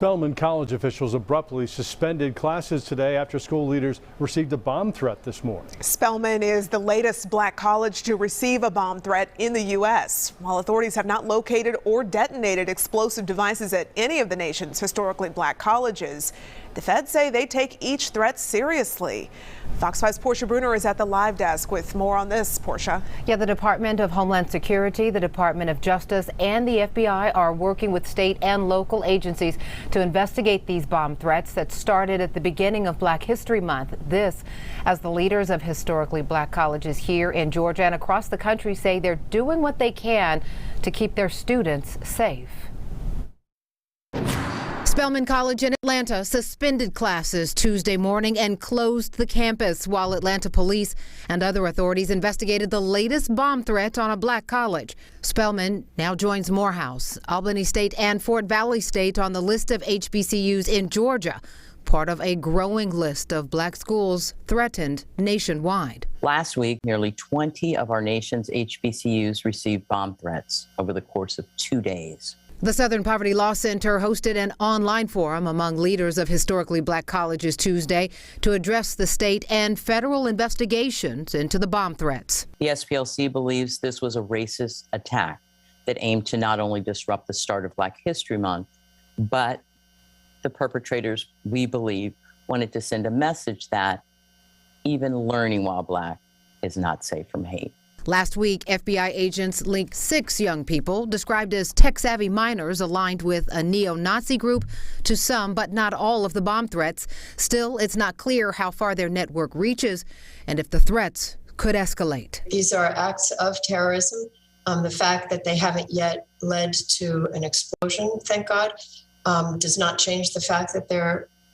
Spelman College officials abruptly suspended classes today after school leaders received a bomb threat this morning. Spelman is the latest black college to receive a bomb threat in the U.S. While authorities have not located or detonated explosive devices at any of the nation's historically black colleges, the feds say they take each threat seriously. Fox 5's Portia Bruner is at the live desk with more on this. Portia. Yeah, the Department of Homeland Security, the Department of Justice, and the FBI are working with state and local agencies to investigate these bomb threats that started at the beginning of Black History Month. This, as the leaders of historically black colleges here in Georgia and across the country say they're doing what they can to keep their students safe. Spelman College in Atlanta suspended classes Tuesday morning and closed the campus while Atlanta police and other authorities investigated the latest bomb threat on a black college. Spelman now joins Morehouse, Albany State, and Fort Valley State on the list of HBCUs in Georgia, part of a growing list of black schools threatened nationwide. Last week, nearly 20 of our nation's HBCUs received bomb threats over the course of 2 days. The Southern Poverty Law Center hosted an online forum among leaders of historically black colleges Tuesday to address the state and federal investigations into the bomb threats. The SPLC believes this was a racist attack that aimed to not only disrupt the start of Black History Month, but the perpetrators, we believe, wanted to send a message that even learning while black is not safe from hate. Last week, FBI agents linked 6 young people described as tech-savvy minors aligned with a neo-Nazi group to some, but not all, of the bomb threats. Still, it's not clear how far their network reaches and if the threats could escalate. These are acts of terrorism. The fact that they haven't yet led to an explosion, thank God, does not change the fact that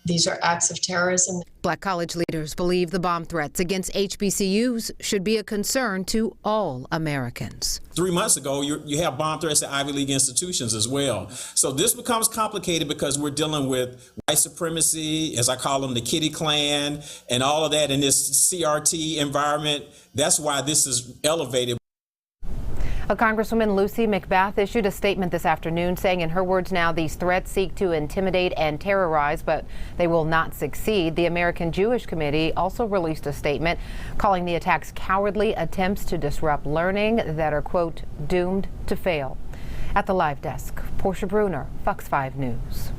these are acts of terrorism. Black college leaders believe the bomb threats against HBCUs should be a concern to all Americans. 3 months ago, you have bomb threats at Ivy League institutions as well. So this becomes complicated because we're dealing with white supremacy, as I call them, the Kitty Klan, and all of that in this CRT environment. That's why this is elevated. Congresswoman Lucy McBath issued a statement this afternoon saying, in her words now, these threats seek to intimidate and terrorize, but they will not succeed. The American Jewish Committee also released a statement calling the attacks cowardly attempts to disrupt learning that are, quote, doomed to fail. At the live desk, Portia Bruner, Fox 5 News.